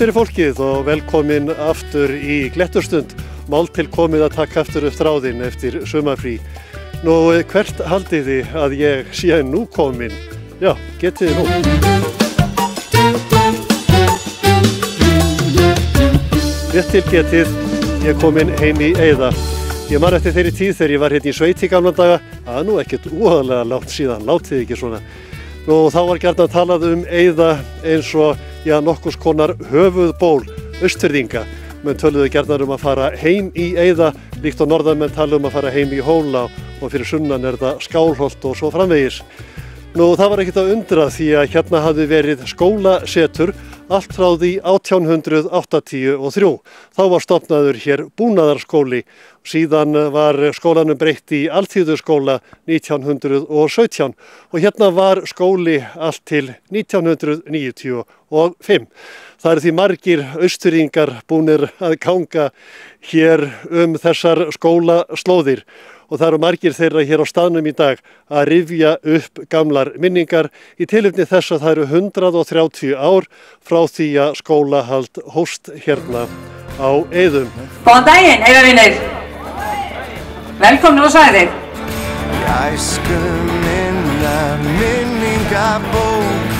Bless fyrir fólkið og velkomin aftur í Gletturstund. Mál til komið að taka aftur upp þráðinn eftir sumarfrí. Nú, hvert haldið þið að ég sé nú komin? Já, getið þið nú. Rétt til getið, ég komin heim í Eiða. Ég man eftir þeirri tíð þegar ég var hérna í sveit í gamla daga, nú ekkert úðalega langt síðan, látið ekki svona. Nú, þá var gjarnan talað Eiða eins og nokkurs konar höfuðból Austfirðinga. Menn töluðu gjarnan að fara heim í Eiða, líkt og norðanmenn tala að fara heim í Hóla og fyrir sunnan það Skálholt og svo framvegis. Nú, það var ekkert að undra því að hérna hafði verið skólasetur allt frá því 1883. Þá var stofnaður hér búnaðarskóli. Síðan var skólanum breytt í alþýðuskóla 1917 og hérna var skóli allt til 1995. Það eru því margir Austfirðingar búnir að ganga hér þessar skólaslóðir. Og það eru margir þeirra hér á staðnum í dag að rifja upp gamlar minningar í tilefni þess að það eru 130 ár frá því að skólahald hófst hérna á Eiðum. Góðan daginn, Eiðavinir! Velkomnir á svæðið! Æsku minna minningabók,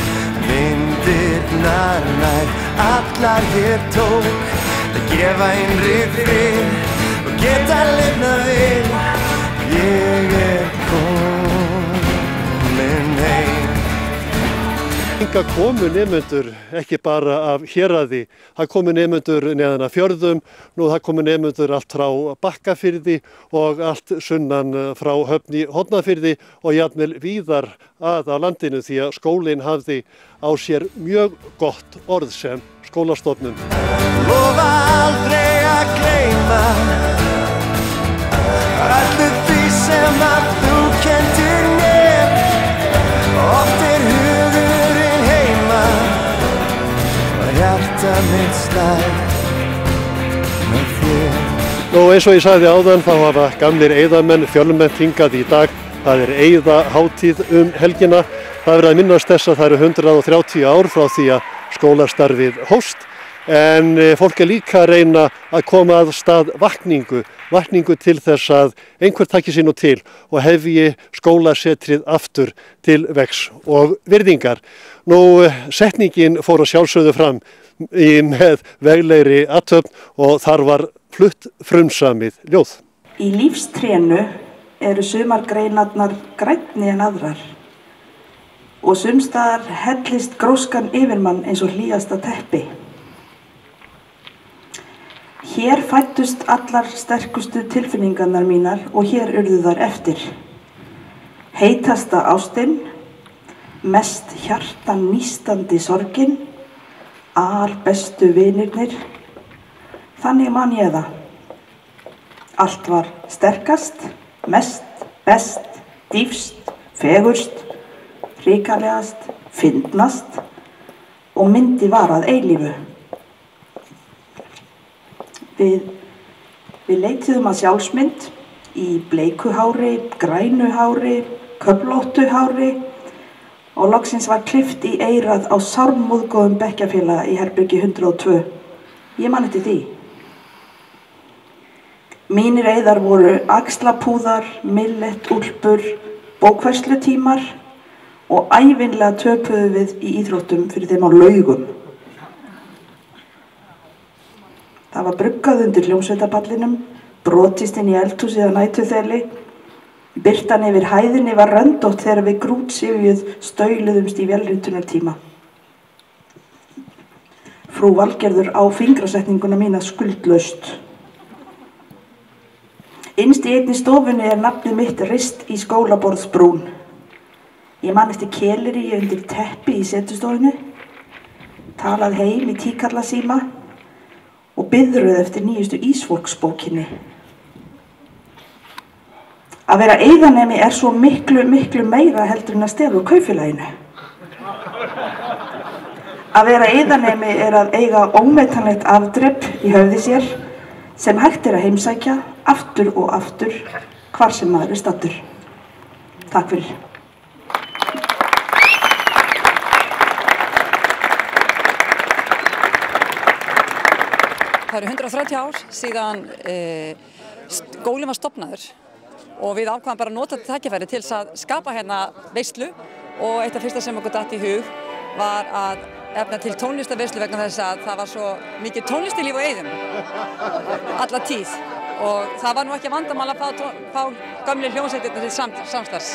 myndirnar nær allar hér tók, að gefa innri frið og geta lifnað við. Ég komin heim. Hingað komu nemendur ekki bara af héraði, það komu nemendur neðan af fjörðum, nú það komu nemendur allt frá Bakkafirði og allt sunnan frá Höfn í Hornafirði og jafnvel víðar að landinu því að skólinn hafði á sér mjög gott orð sem skólastofnun. Lofa aldrei að gleyma öllu því sem að þú kenndir mér. Oft hugurinn heima og hjarta mitt slær með þér. Nú eins og ég sagði áðan þá hafa gamlir Eiðamenn fjölmennt hingað í dag. Það Eiðahátíð helgina. Það verið að minnast þess að það eru 130 ár frá því að skólastarfið hófst. En fólk líka að reyna að koma að stað vakningu til þess að einhver taki sig nú til og hefji skólasetrið aftur til vegs og virðingar. Nú, setningin fór að sjálfsögðu fram með veglegri athöfn og þar var flutt frumsamið ljóð. Í lífstrénu eru sumar greinarnar grænni en aðrar og sumstaðar hellist gróskan yfir mann eins og hlýjasta teppi. Hér fæddust allar sterkustu tilfinningarnar mínar og hér urðu þær eftir. Heitasta ástin, mest hjartan nístandi sorgin, albestu vinirnir, þannig man ég það. Allt var sterkast, mest, best, dýfst, fegurst, hrikalegast, fyndnast og myndi var að eilífu. Við leituðum að sjálfsmynd í bleiku hári, grænu hári, köflóttu hári og loksins var klippt í eyrað á sármóðgóðum bekkjarfélaga í herbergi 102. Ég man eftir því. Mínir eiðar voru axlapúðar, milletúlpur, bókfærslutímar og ævinlega töpuðu við í íþróttum fyrir þeim á laugum. Það var bruggað undir hljómsveitarpallinum, brotist inn í eldhúsið á nætuþeli. Birtan yfir hæðinni var röndótt þegar við grútsifjuð stauluðumst í vélritunartíma. Frú Valgerður á fingrasetninguna mína skuldlaust. Innst í einni stofunni nafnið mitt rist í skólaborðsbrún. Ég man eftir keleri undir teppi í setustofunni, talað heim í tíkallasíma og biðruð eftir nýjustu Ísfólksbókinni. Að vera Eiðanemi svo miklu meira heldur en að stela úr kaupfélaginu. Að vera Eiðanemi að eiga ómetanlegt afdrep í höfði sér sem hægt að heimsækja aftur og aftur hvar sem maður staddur. Takk fyrir. Það eru 130 ár síðan skólinn var stofnaður og við ákváðum bara að nota þetta tækifæri til þess að skapa hérna veislu og eitt af fyrsta sem okkur datt í hug var að efna til tónlistarveislu vegna þess að það var svo mikið tónlistarlíf á Eiðum alla tíð og það var nú ekki vandamál að fá gömlu hljómsveitirnar til samstarfs.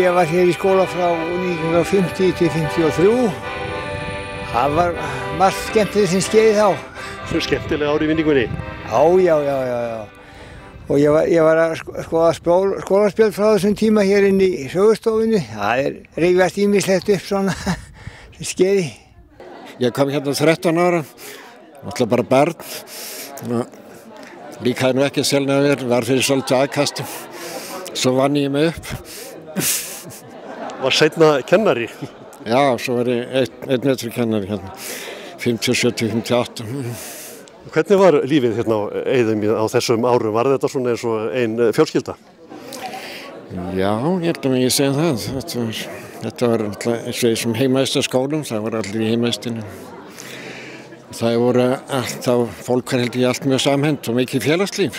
Ég var hér í skóla frá 1950 til 53. Það var margt skemmtilegt sem skeiði þá. Svo skemmtilega ár í vinningunni. Já. Og ég var að skoða skólaspjöld frá þessum tíma hér inn í sögustofunni. Það rifjast ýmislegt upp svona sem skeiði. Ég kom hérna 13 ára, náttúrulega bara barn. Líkaði nú ekki sjálflega mér, var fyrir svolítið aðkastum. Svo vann ég mig upp. Var seinna kennari? Já, svo var ég einn metri kennari hérna, 57, 58. Hvernig var lífið hérna á Eiðum á þessum árum? Var þetta svona eins og ein fjölskylda? Já, ég held að ég segja það. Þetta var alltaf eins og þessum heimavistarskólum, það var allir í heimavistinu. Það voru alltaf, fólk var held ég allt mjög samhent og mikið félagslíf.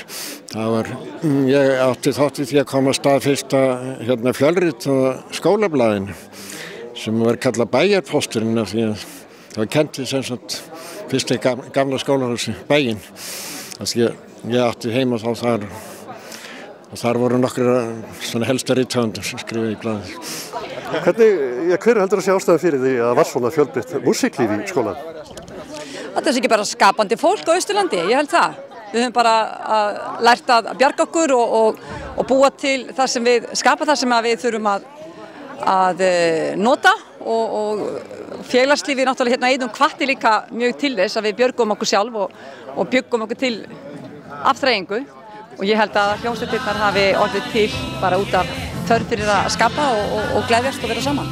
Ég átti þátt í því að koma að stað fyrsta fjölrit á skólablaðinu sem var kallað bæjarpósturinn af því að það var kennt við sem sagt fyrsta gamla skólahúsi, bæinn. Ég átti heima þá þar og þar voru nokkrir helsta rithöfundar sem skrifuðu í blaðið. Hver heldur að sé ástæðan fyrir því að það var svona fjölbreytt músíklíf í skólan? Þetta er ekki bara skapandi fólk á Austurlandi, ég held það. Við höfum bara lært að bjarga okkur og búa til það sem skapa það sem við þurfum að nota og félagslífið náttúrulega hérna Eiðum hvatti líka mjög til þess að við björgum okkur sjálf og bjöggum okkur til afþreyingu og ég held að hljómsveitirnar hafi orðið til bara út af þörf fyrir að skapa og gleðjast og vera saman.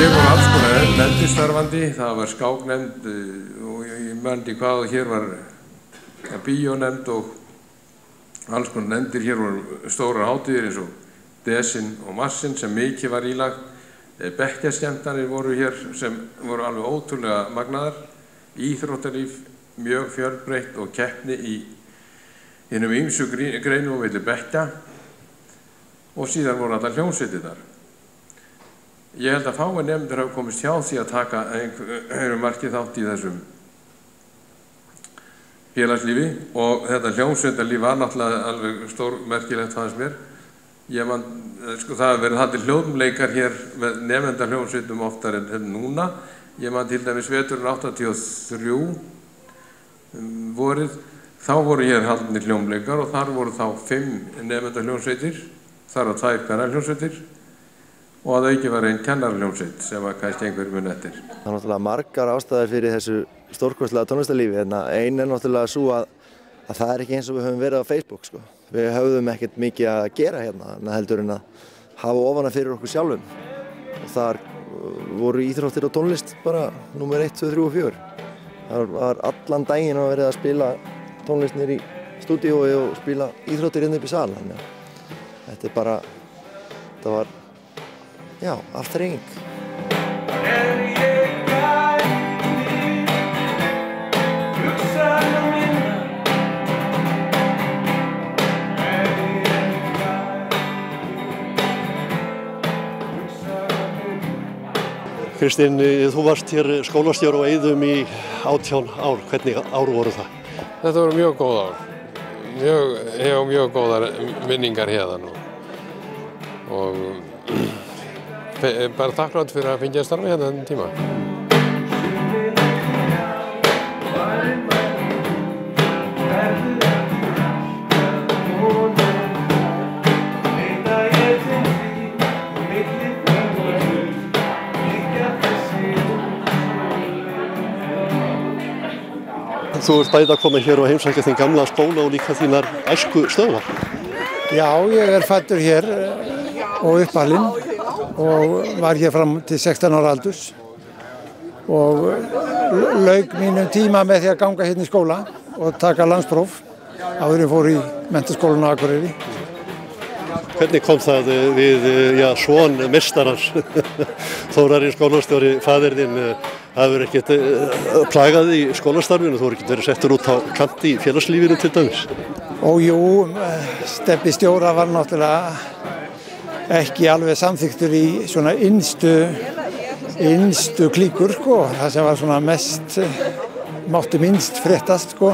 Hér voru alls konar nefndir starfandi, það var skáknefnd og ég mandi hvað og hér var bíónefnd og alls konar nefndir. Hér voru stórar hátíðir eins og Desinn og Marsinn sem mikið var ílagt. Bekkjarskemmtanir voru hér sem voru alveg ótrúlega magnaðar. Íþróttalíf mjög fjölbreytt og keppni í hinum ýmsu greinum og milli bekkja og síðan voru allar hljómsveitirnar. Ég held að fáir nefndir hafa komist hjá því að taka einhverju marki þátt í þessum félagslífi og þetta hljómsveitarlíf var náttúrulega alveg stórmerkilegt fannst mér. Það hefur verið haldið hljómleikar hér með nefnda hljómsveitum oftar en núna. Ég man til dæmis veturinn 83 vorið, þá voru hér haldnir hljómleikar og þar voru þá 5 nefnda hljómsveitir, þar var 2 kvennahljómsveitir og að auki var einn kennarhljómsveit sem var kannski einhver mun eftir. Það er náttúrulega margar ástæður fyrir þessu stórkostlega tónlistarlífi. Ein er náttúrulega svo að það er ekki eins og við höfum verið á Facebook. Sko. Við höfðum ekkert mikið að gera hérna heldur en að hafa ofana fyrir okkur sjálfum. Og þar voru íþróttir og tónlist bara númer 1, 2, 3 og 4. Það var allan daginn að verið að spila tónlist niður í stúdíói og spila íþróttir inn upp í sal. Þetta er bara, þetta var já, afþreying. Kristín, þú varst hér skólastjóri á Eiðum í 18 ár. Hvernig ár voru það? Þetta voru mjög góð ár. Ég hef mjög góðar minningar hérna og bara þakklátt fyrir að fengja að starfa hérna þennan tíma. Þú ert bæði að koma hér og heimsækja þinn gamla skóla og líka þínar æsku stöðvar. Já, ég fæddur hér og uppalinn og var hér fram til 16 ára aldurs og lauk mínum tíma með því að ganga hérna í skóla og taka landspróf áður ég fór í menntaskólann á Akureyri. Hvernig kom það við son meistarans? Þórarinn skólastjóri, faðir þinn, hafur ekkert plagað í skólastarfinu, þú hefur ekkert verið settur út á kant í félagslífinu til dæmis? Jú, Stebbi stjóra var náttúrulega ekki alveg samþyktur í svona innstu klíkur, sko. Það sem var svona mátti minnst fréttast, sko.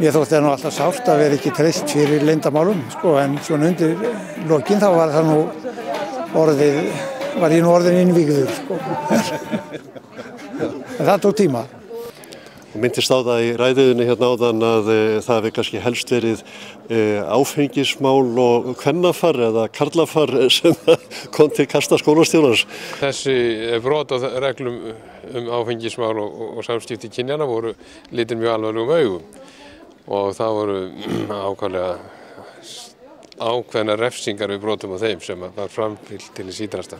Mér þótti það nú alltaf sárt að vera ekki treyst fyrir leyndamálum, sko, en svona undir lokin þá var það nú var ég nú orðin innvígður, sko. En það tók tíma. Þú myndist á það í ræðiðinni hérna áðan að það hefði kannski helst verið áfengismál og kvennafar eða karlafar sem kom til kasta skólastjórans. Þessi brot á reglum áfengismál og samskipti kynjanna voru litin mjög alvarlegum augum. Og það voru ákveðnar refsingar við brotum á þeim sem var framfylgt til í síðasta.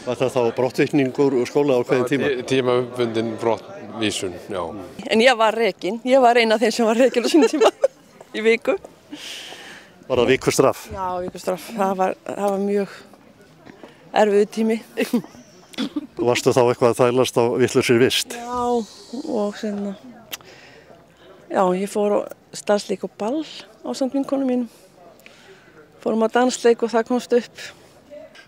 Var það þá brottvikningur úr skóla á hverjum tíma? Tímabundin brottvísun, já. En ég var rekin. Ég var einn af þeim sem var rekin á sínum tíma í viku. Var það vikustraff? Já, vikustraff. Það var mjög erfiður tími. Varstu þá eitthvað að þælast á vitlausri vist? Já, og senna. Já, ég fór á stansleik og ball ásamt vinkonum mínum. Fórum á dansleik og það komst upp.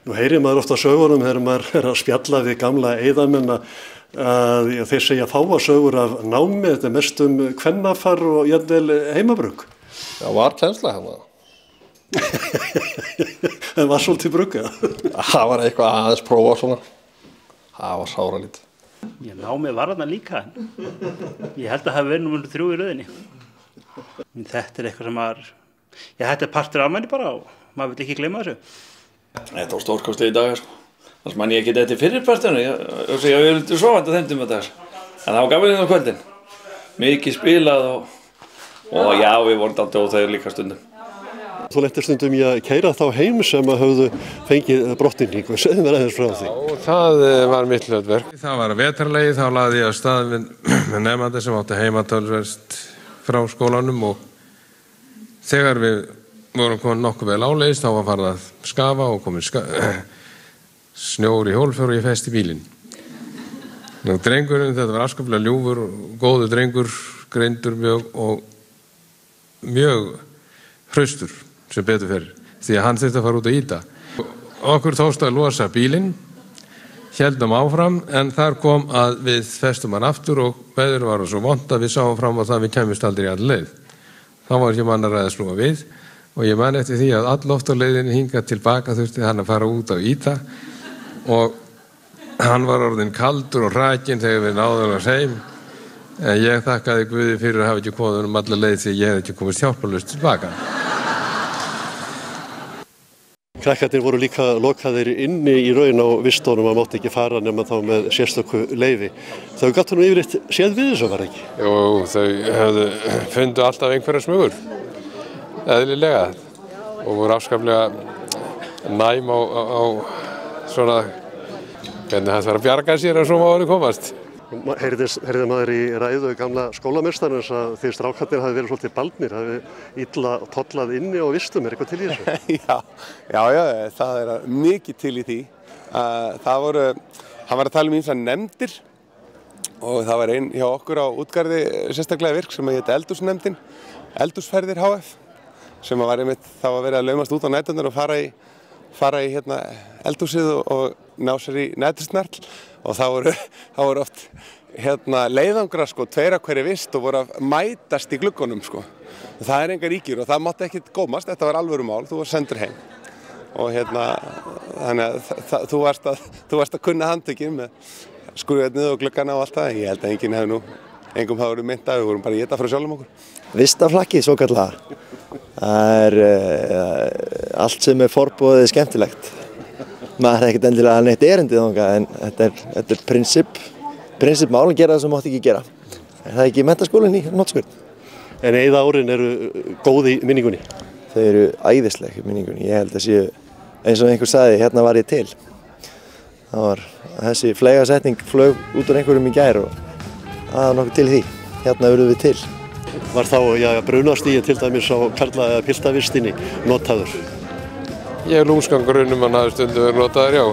Nú heyrir maður ofta sögunum þegar maður að spjalla við gamla eiðamenn að þeir segja fáa sögur af námi, þetta mest kvennafar og jafnvel heimabrugg. Já, var kennsla hérna. En var svolítið brugga? Það var eitthvað aðeins prófa svona. Það var sáralítið. Námið var þarna líka. Ég held að það hafi verið númer 3 í röðinni. Þetta eitthvað sem þetta partur af manni bara og maður vil ekki gleyma þessu. Þetta var stórkostið í dag, sko. Þess mann ég ekki þetta í fyrirpartinu. Ég vildi sofandi þeim tíma dags. En það var gaman inn á kvöldin. Mikið spilað og já, við vorum dálítið óþægir líka stundum. Þú lentir stundum í að keyra þá heim sem að höfðu fengið brottvikningu. Segðu mér aðeins frá því. Já, það var mitt hlutverk. Það var vetrarlegi, þá lagði ég af stað með nemandi sem átti heimatölsverst frá skólanum og þegar við vorum komin nokkuð vel áleiðis þá var farið að skafa og komið snjór í hólfjör og ég festi bílinn. Drengurinn, þetta var afskaplega ljúfur og góður drengur, greindur mjög hraustur sem betur fyrir, því að hann þurfti að fara út að ýta. Okkur tókst að losa bílinn, héldum áfram, en þar kom að við festum hann aftur og veður var svo vont að við sáum fram á það að við kæmust aldrei í all leið. Þá var ekki mann að ræða snúa við og ég man eftir því að all oft á leiðinni hingað tilbaka þurfti hann að fara út að ýta og hann var orðinn kaldur og hrakinn þegar við náðum að heim. En ég þakkaði Guði fyrir að hafa ekki komið alla leið því ég hef ekki komist hjálparlaust tilbaka. Krakkarnir voru líka lokaðir inni í raun á vistónum að mátti ekki fara nema þá með sérstöku leyfi. Þau gattu nú yfirleitt séð við þessu, var ekki? Jú, þau fundu alltaf einhverja smugur, eðlilega, og voru afskaplega næm á svona, hvernig það var að bjarga sér en svo má verið komast. Heyrði maður í ræðu gamla skólameistarans að þið strákarnir hafi verið svolítið baldnir, hafi illa tollað inni og vistum, eitthvað til í þessu? Já, það mikið til í því. Hann var að tala ýmsar nefndir og það var ein hjá okkur á útgarði sérstaklega virk sem héti Eldhúsnefndin, Eldhúsferðir HF, sem var einmitt þá að vera að laumast út á næturnar og fara í eldhúsið og ná sér í nætursnarl. Og það voru oft leiðangra, sko, 2 af hverri vist og voru að mætast í gluggunum, sko. Það engar ríkjur og það mátti ekkert gómast, þetta var alvöru mál, þú var sendur heim. Og þannig að þú varst að kunna handtökin með skrúðnið og gluggana og allt það. Ég held að engum hafa verið mynd að við vorum bara að éta frá sjálfum okkur. Vistaflakkið, svo kallaða. Það allt sem forboðið skemmtilegt. Maður ekkert endilega neitt erindið þangað en þetta er prinsipmál að gera það sem mátti ekki gera. Er það ekki menntaskólinn í Hnotskurn? En Eiða árin eru góð í minningunni? Þau eru æðisleg í minningunni. Ég held að séu, eins og einhver sagði, hérna var ég til. Það var þessi fleygasetning flög út úr einhverjum í gær og það var nokkuð til því. Hérna urðum við til. Var þá brunastíginn til dæmis á karla- eða piltavistinni notaður? Ég lúmskangur að hafi stundum verið notaður, já.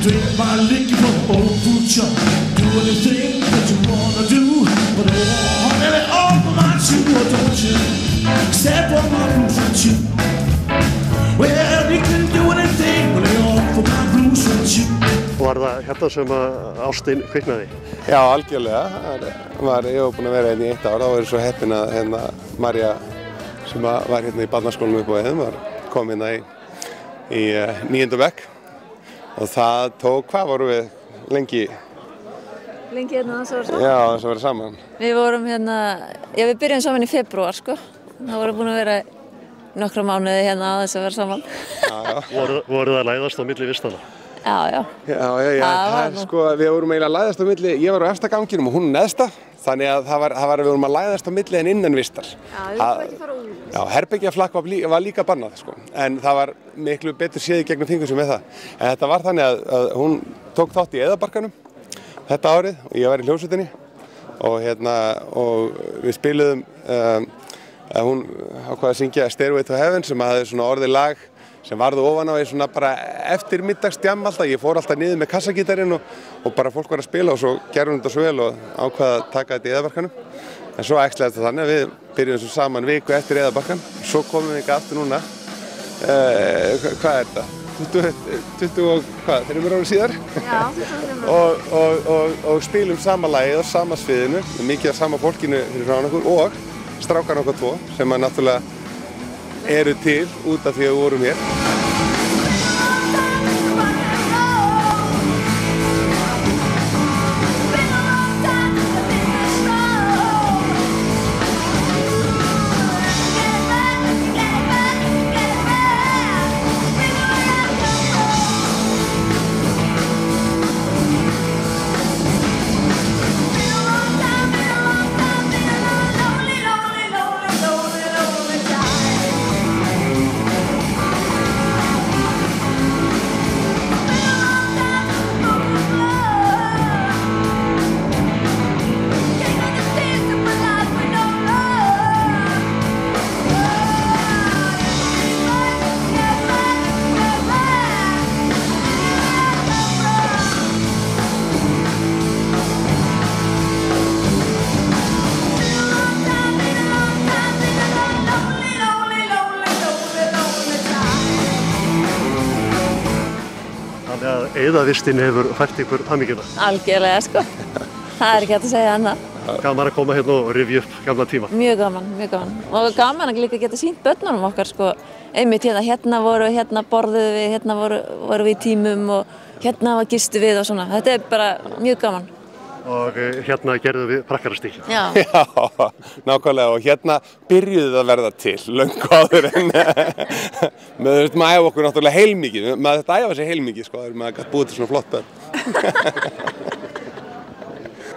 Drink my liquor from old food truck. Do anything that you wanna do, but let it all for my shoe, don't you? Step on my blues and you. Well, you can do anything, but let it all for my blues and you. Var það hérna sem ástin kviknaði? Já, algjörlega. Ég var búinn að vera hérna í 1 ár. Þá var ég svo heppinn að Marja, sem var hérna í barnaskólanum upp á Eiðum, kom hérna í 9. bekk. Og það tók, hvað vorum við lengi? Lengi hérna þess að vera saman? Já, þess að vera saman. Við vorum hérna, já við byrjum saman í febrúar sko. Það voru búin að vera nokkra mánuði hérna að þess að vera saman. Voruð það læðast á milli vistana? Já. Það sko, við vorum eiginlega að læðast á milli, ég var á efsta ganginum og hún neðsta. Þannig að það var við vorum að læðast á milli en innan vistar. Já, við vorum ekki fara út. Já, herbergjaflakk var líka bannað, sko. En það var miklu betur séð í gegnum fingur sem með það. En þetta var þannig að hún tók þátt í Eðabarkanum þetta árið og ég var í hljómsveitinni. Og við spiluðum, hún ákvað að syngja Stairway to Heaven sem hafði svona orðið lag sem varðu ofan á í svona bara eftirmiddagsdjamm alltaf. Ég fór alltaf niður með kassagítarinn og bara fólk var að spila og svo gerðum þetta svo vel og ákvaða að taka þetta í Eðabarkanum. En svo æxlaði þetta þannig að við byrjum svo saman viku eftir Eðabarkan. Svo komum við ekki aftur núna, hvað er þetta? 20 og hvað, 3 ára síðar? Já, 23 ára. Og spilum sama lagið á sama sviðinu, mikið af sama fólkinu fyrir frá okkur og strákarna okkar 2 sem að náttúrulega eru til út af því að við vorum hér. Eiðavistin hefur fært ykkur hamingjuna? Algjörlega sko, það er ekki hægt að segja annað. Gaman að koma hérna og rifja upp gamla tíma? Mjög gaman. Og gaman að líka geta sýnt börnunum okkar sko, einmitt hérna voru við, hérna borðuðu við, hérna voru við í tímum og hérna gistu við og svona. Þetta er bara mjög gaman. Og hérna gerðum við prakkarastík. Já, nákvæmlega og hérna byrjuðu það að verða til löngu áður en maður æfa okkur náttúrulega heilmikið, maður þetta æfa sig heilmikið sko, maður gæti búið til svona flott börn.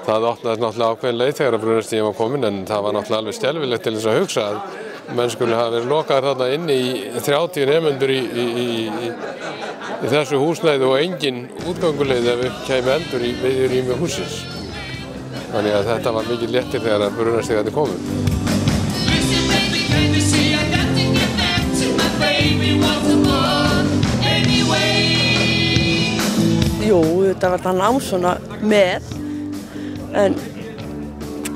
Það opnaðist náttúrulega ákveðin leið þegar að brunastíginn var komin en það var náttúrulega alveg skelfilegt til þess að hugsa að menn skulle hafa verið lokaðir þarna inni í 30 nemendur í þessu húsnæði og engin útganguleið ef upp kæmi eldur í miðjurými hússins. Þannig að þetta var mikið léttir þegar að brunastígarnir komu. Jú, þetta var það nám svona með, en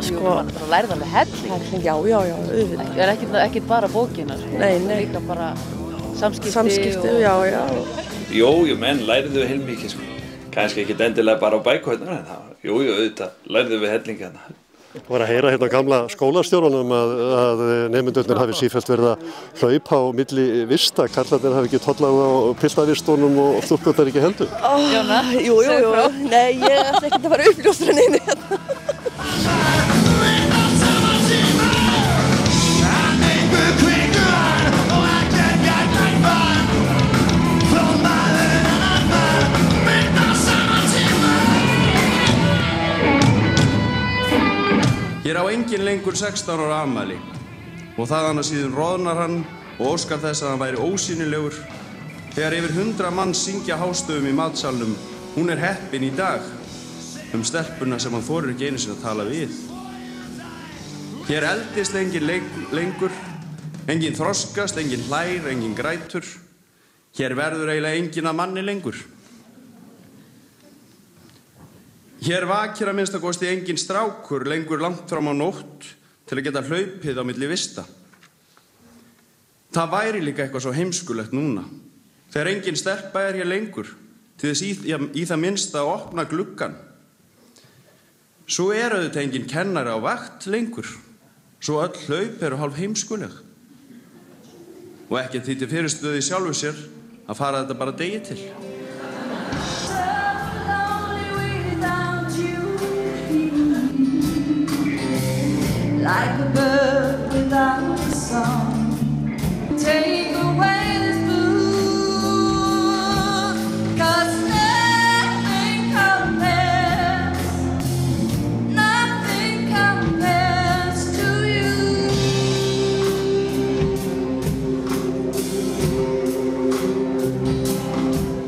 sko... Það lærði alveg helling. Já, auðvitað. Það er ekkert bara bókina, sko. Nei. Líka bara samskipti. Samskipti, já. Jú, menn læriðu heilmikið, sko. Kannski ekkert endilega bara á bækvöldinu, en það, jú, auðvitað, læriðu við hellingi hérna. Það var að heyra hérna gamla skólastjóranum að nemendurnir hafi sífellt verið að hlaupa á milli vista, karlarnir hafi ekki tollað á piltavistunum og stúlkurnar ekki heldur. Jóna, Jú. Nei, ég ætla ekkert að fara uppljóstra neinu hérna. enginn lengur 16 ára afmæli og þaðan af síðan roðnar hann og óskar þess að hann væri ósýnilegur þegar yfir 100 manns syngja hástöfum í matsalnum Hún heppin í dag stelpuna sem hann þorir ekki einu sinni að tala við. Hér eldist enginn lengur, enginn þroskast, enginn hlær, enginn grætur. Hér verður eiginlega enginn að manni lengur. Hér vakir að minnsta kosti enginn strákur lengur langt fram á nótt til að geta hlaupið á milli vista. Það væri líka eitthvað svo heimskulegt núna, þegar enginn stelpa hér lengur, til þess í það minnsta að opna gluggann. Svo auðvitað enginn kennari á vakt lengur, svo öll hlaup eru hálf heimskuleg. Og ekki því til fyrirstöðu í sjálfu sér að fara þetta bara degi til. Like a bird without a song, take away this blue, 'cause nothing compares to you.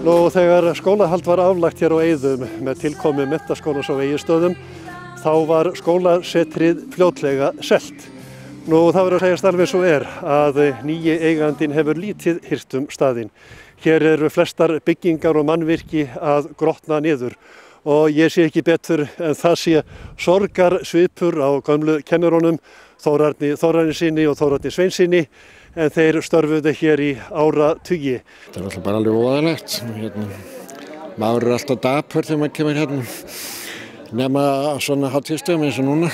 Nú þegar skólahald var aflagt hér á Eiðum með tilkomi menntaskólans á Egilsstöðum, þá var skólasetrið fljótlega selt. Nú það verður að segjast alveg svo að nýji eigandinn hefur lítið hirt staðinn. Hér eru flestar byggingar og mannvirki að grotna niður og ég sé ekki betur en það sé sorgarsvipur á gömlu kennurunum Þórarni Þórarinssyni og Þórarni Sveinssyni, en þeir störfuðu hér í áratugi. Það er alltaf bara alveg voðalegt. Maður er alltaf dapur þegar maður kemur hérna. Nema svona hátíðstöðum eins og núna.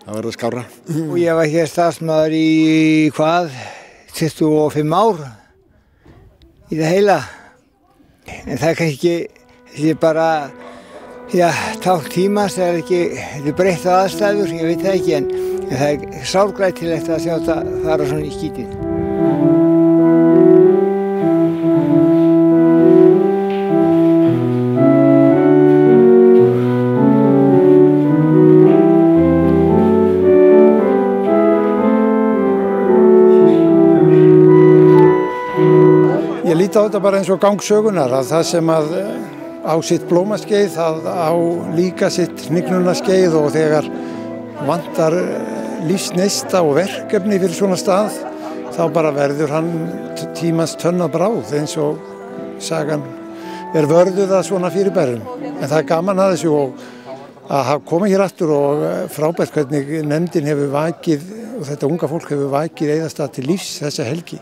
Það verður skárra. Og ég var hér starfsmaður í 25 ár í það heila. En það er kannski ekki bara tákn tímans, þetta er breyttar aðstæður, ég veit það ekki, en það er sárgrætilegt að sjá þetta fara svona í skítinn. Ég líti á þetta bara eins og gangsögunar, að það sem að á sitt blómaskeið, það á líka sitt hnignunaskeið, og þegar vantar lífsneista og verkefni fyrir svona stað, þá bara verður hann tímans tönn að bráð, eins og sagan vörðuð að svona fyrirbærum. En það er gaman að þessu og að hafa komið hér aftur, og frábært hvernig nefndin hefur vakið og þetta unga fólk hefur vakið Eiðastað til lífs þessa helgi.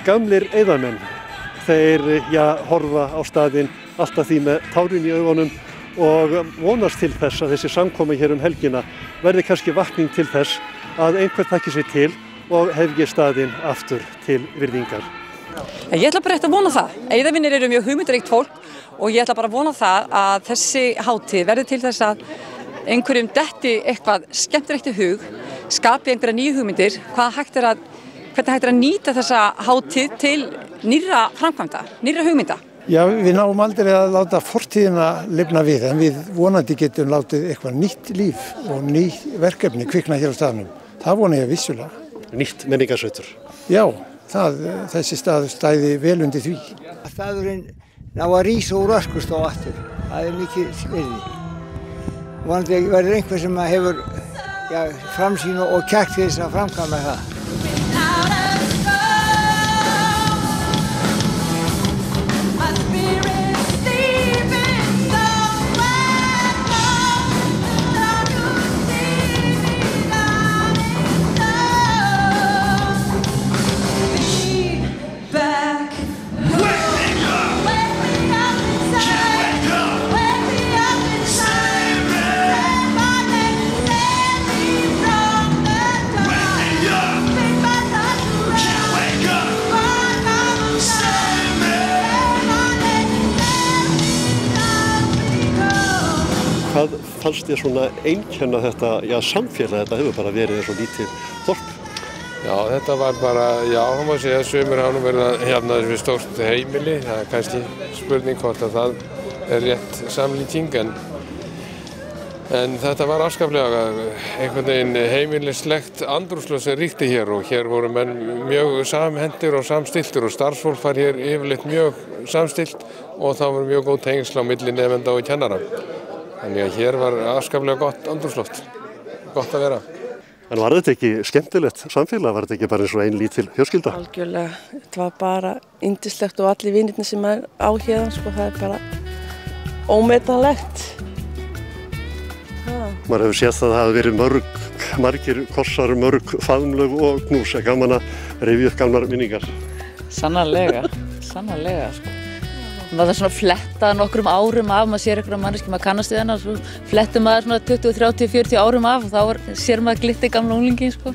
Gamlir Eiðamenn, þeir horfa á staðinn alltaf því með tárin í augunum og vonast til þess að þessi samkoma hér helgina verði kannski vakning til þess að einhver taki sig til og hefji staðinn aftur til virðingar. Ég ætla bara eftir að vona það. Eiðavinir eru mjög hugmyndaríkt fólk og ég ætla bara að vona það að þessi hátíð verði til þess að einhverjum detti eitthvað skemmtilegt í hug, skapi einhverja nýju hugmyndir, hvernig hægt er að nýta þessa hátíð til nýrra framkvæmda, nýrra hugmynda? Já, við náum aldrei að láta fortíðina lifna við, en við vonandi getum látið eitthvað nýtt líf og nýtt verkefni kvikna hér á staðnum. Það vona ég vissulega. Nýtt menningarsveitur? Já, þessi staður stæði vel undir því. Staðurinn ná að rísa úr öskust á aftur. Það er mikið svirði. Vonandi verður einhver sem hefur framsýn og kjark til þess að framkvæma það. Yeah! Hvað fannst þér svona einkenna þetta, samfélag, þetta hefur bara verið eins og lítið þorp? Já, þetta var bara, það má segja að sumir hafa nú verið að jafna þessu við stórt heimili. Það kannski spurning hvort að það rétt samlíking, en þetta var afskaplega einhvern veginn heimilislegt andrúmsloft sem ríkti hér og hér voru menn mjög samhentir og samstiltir og starfsfólk var hér yfirleitt mjög samstilt og það voru mjög góð tengsl á milli nemenda og kennara. Þannig að hér var afskaplega gott andrúmsloft, gott að vera. En var þetta ekki skemmtilegt samfélag? Var þetta ekki bara eins og ein lítil fjölskylda? Algjörlega, þetta var bara yndislegt og allir vinirnir sem er á hérna, það er bara ómetanlegt. Maður hefur séð það hafa verið margir kossar, mörg faðmlög og knús, gaman að rifja upp gamlar minningar. Sannarlega, sko. Maður svona fletta nokkrum árum af, maður sér einhverja manneskju, maður kannast við hennar, svo flettur maður svona 20, 30, 40 árum af og þá sér maður glitti gamla unglingin, sko.